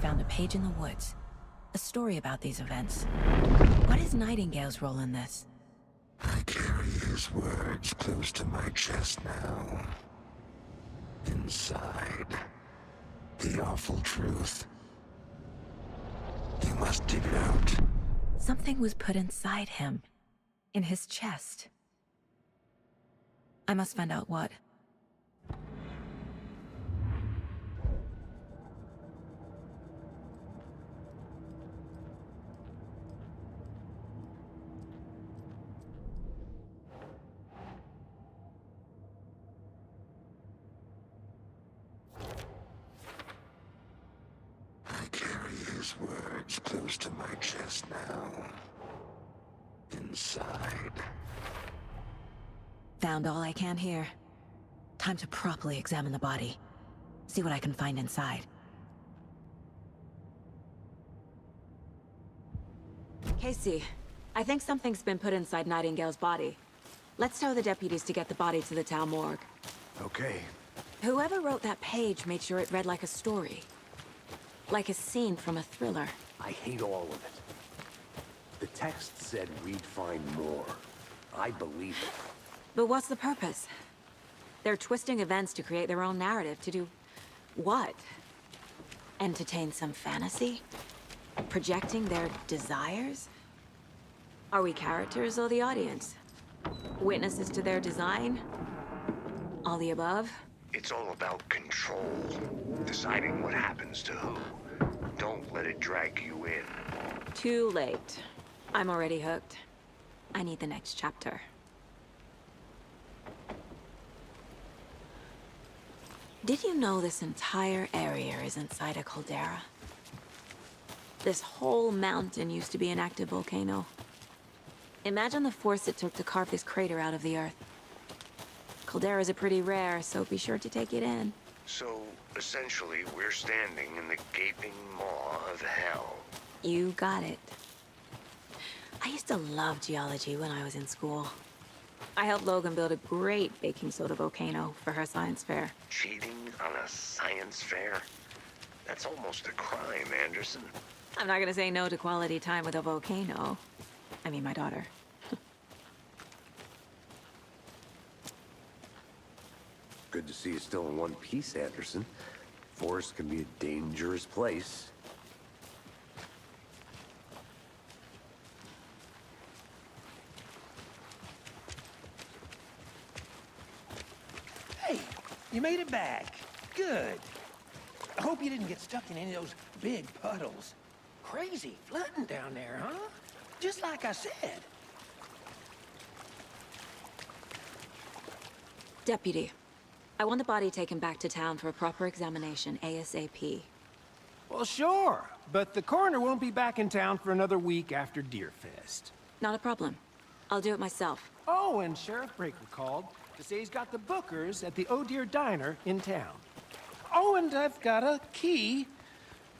found a page in the woods. A story about these events. What is Nightingale's role in this? I carry his words close to my chest now. Inside, the awful truth. You must dig it out. Something was put inside him. In his chest. I must find out what. I carry his words close to my chest now. Inside. Found all I can here. Time to properly examine the body. See what I can find inside. Casey, I think something's been put inside Nightingale's body. Let's tell the deputies to get the body to the town morgue. Okay. Whoever wrote that page made sure it read like a story. Like a scene from a thriller. I hate all of it. The text said we'd find more. I believe it. But what's the purpose? They're twisting events to create their own narrative to do... what? Entertain some fantasy? Projecting their desires? Are we characters or the audience? Witnesses to their design? All the above? It's all about control. Deciding what happens to who. Don't let it drag you in. Too late. I'm already hooked. I need the next chapter. Did you know this entire area is inside a caldera? This whole mountain used to be an active volcano. Imagine the force it took to carve this crater out of the earth. Calderas are pretty rare, so be sure to take it in. So, essentially, we're standing in the gaping maw of hell. You got it. I used to love geology when I was in school. I helped Logan build a great baking soda volcano for her science fair. Cheating on a science fair? That's almost a crime, Anderson. I'm not gonna say no to quality time with a volcano. I mean, my daughter. Good to see you still in one piece, Anderson. Forest can be a dangerous place. Hey, you made it back. Good. I hope you didn't get stuck in any of those big puddles. Crazy flooding down there, huh? Just like I said. Deputy, I want the body taken back to town for a proper examination, ASAP. Well, sure. But the coroner won't be back in town for another week after Deerfest. Not a problem. I'll do it myself. Oh, and Sheriff Breaker called to say he's got the Bookers at the Oh Dear Diner in town. Oh, and I've got a key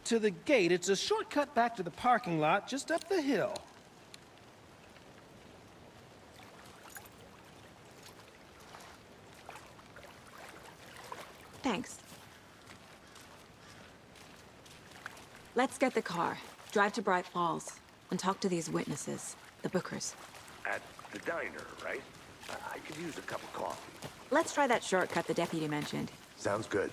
to the gate. It's a shortcut back to the parking lot just up the hill. Thanks. Let's get the car, drive to Bright Falls, and talk to these witnesses, the Bookers. At the diner, right? I could use a cup of coffee. Let's try that shortcut the deputy mentioned. Sounds good.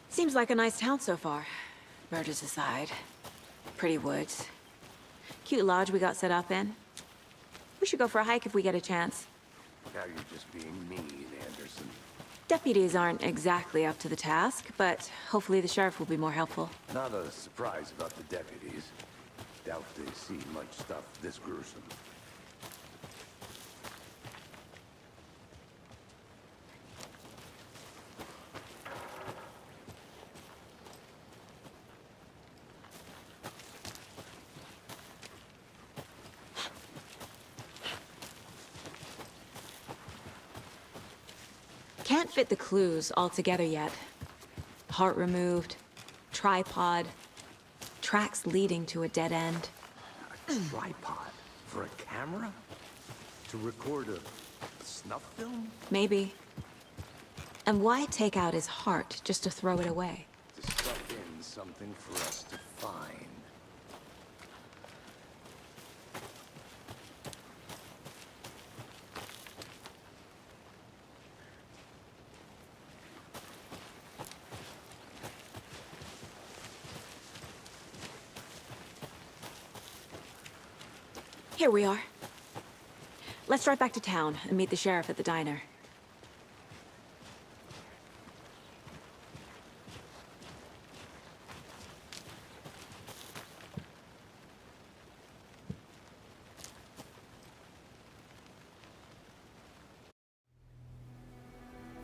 Seems like a nice town so far. Murders aside. Pretty woods. Cute lodge we got set up in. We should go for a hike if we get a chance. Now you're just being mean, Anderson. Deputies aren't exactly up to the task, but hopefully the sheriff will be more helpful. Not a surprise about the deputies. Doubt they see much stuff this gruesome. Can't fit the clues all together yet. Heart removed, tripod, tracks leading to a dead end. A tripod? For a camera? To record a snuff film? Maybe. And why take out his heart just to throw it away? To stuff in something for us to find. Here we are. Let's drive back to town and meet the sheriff at the diner.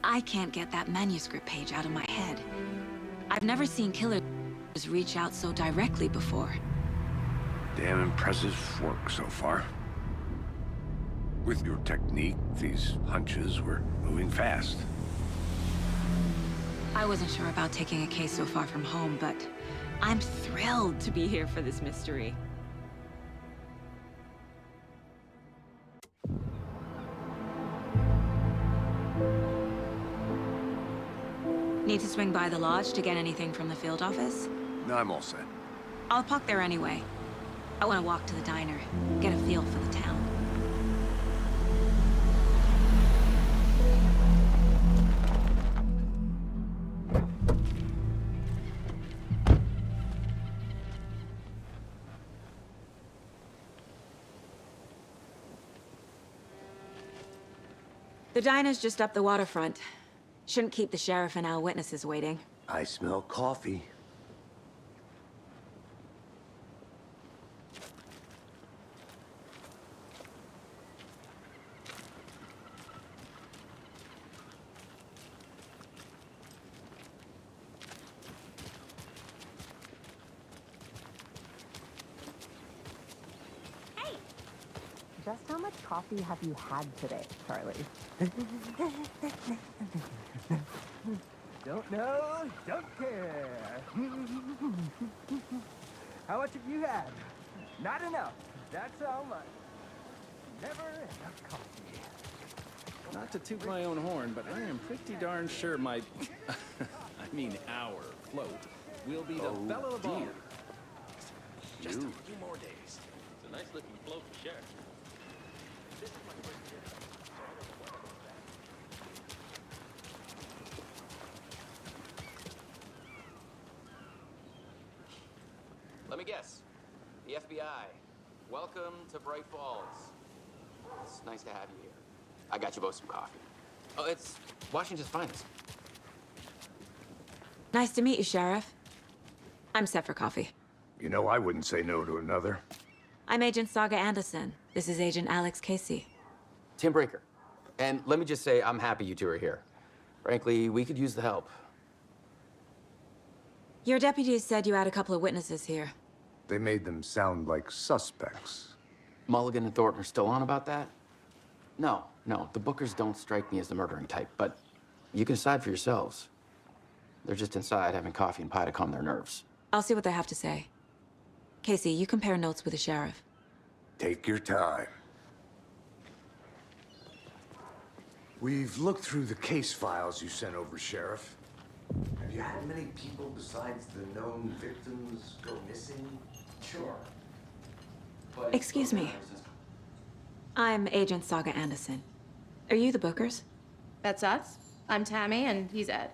I can't get that manuscript page out of my head. I've never seen killers reach out so directly before. Damn impressive work so far. With your technique, these hunches were moving fast. I wasn't sure about taking a case so far from home, but I'm thrilled to be here for this mystery. Need to swing by the lodge to get anything from the field office? No, I'm all set. I'll park there anyway. I want to walk to the diner, get a feel for the town. The diner's just up the waterfront. Shouldn't keep the sheriff and our witnesses waiting. I smell coffee. Just how much coffee have you had today, Charlie? Don't know, don't care. How much have you had? Not enough. That's how much. Never enough coffee. Not to toot my own horn, but I am pretty darn sure my, I mean our float will be the belle of the ball. Just a few more days. It's a nice looking float for sure. Let me guess. The FBI. Welcome to Bright Falls. It's nice to have you here. I got you both some coffee. Oh, it's Washington's finest. Nice to meet you, Sheriff. I'm set for coffee. You know, I wouldn't say no to another. I'm Agent Saga Anderson. This is Agent Alex Casey. Tim Breaker. And let me just say, I'm happy you two are here. Frankly, we could use the help. Your deputies said you had a couple of witnesses here. They made them sound like suspects. Mulligan and Thornton are still on about that? No, the Bookers don't strike me as the murdering type, but you can decide for yourselves. They're just inside having coffee and pie to calm their nerves. I'll see what they have to say. Casey, you compare notes with the sheriff. Take your time. We've looked through the case files you sent over, Sheriff. Have you had many people besides the known victims go missing? Sure. Excuse me. I'm Agent Saga Anderson. Are you the Bookers? That's us. I'm Tammy, and he's Ed.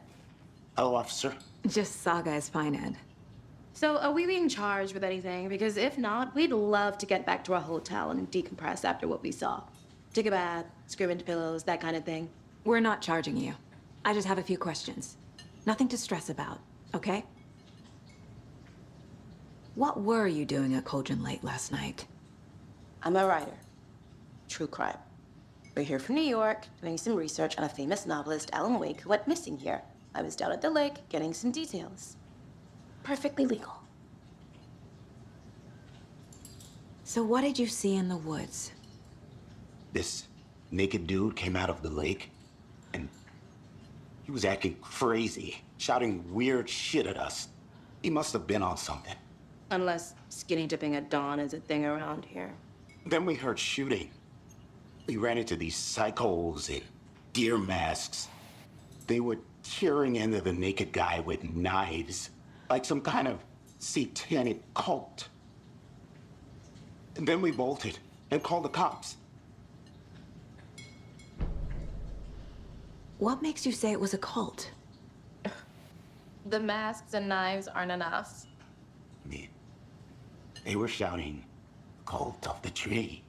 Hello, officer. Just Saga is fine, Ed. So, are we being charged with anything? Because if not, we'd love to get back to our hotel and decompress after what we saw. Take a bath, scream into pillows, that kind of thing. We're not charging you. I just have a few questions. Nothing to stress about, okay? What were you doing at Cauldron Lake last night? I'm a writer. True crime. We're here from New York, doing some research on a famous novelist, Alan Wake, who went missing here. I was down at the lake, getting some details. Perfectly legal. So what did you see in the woods? This naked dude came out of the lake, and he was acting crazy, shouting weird shit at us. He must have been on something. Unless skinny dipping at dawn is a thing around here. Then we heard shooting. We ran into these psychos in deer masks. They were tearing into the naked guy with knives, like some kind of satanic cult. And then we bolted and called the cops. What makes you say it was a cult? The masks and knives aren't enough. I mean, they were shouting, "Cult of the tree,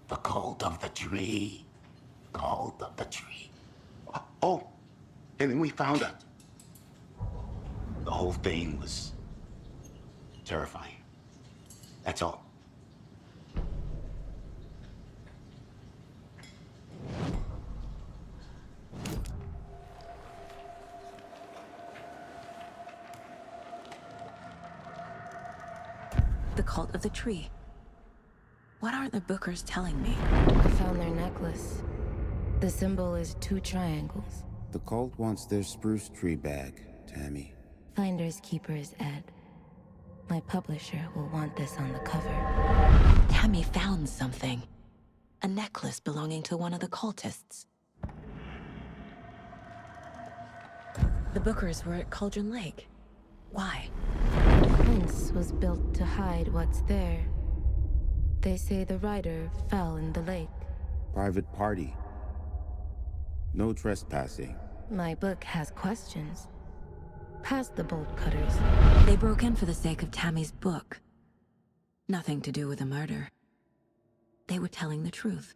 the cult of the tree, cult of the tree." Oh, and then we found out. The whole thing was terrifying. That's all. The cult of the tree. What aren't the Bookers telling me? I found their necklace. The symbol is 2 triangles. The cult wants their spruce tree back, Tammy. Finders keepers, Ed. My publisher will want this on the cover. Tammy found something. A necklace belonging to one of the cultists. The Bookers were at Cauldron Lake. Why? The fence was built to hide what's there. They say the rider fell in the lake. Private party. No trespassing. My book has questions. Past the bolt cutters. They broke in for the sake of Tammy's book. Nothing to do with the murder. They were telling the truth.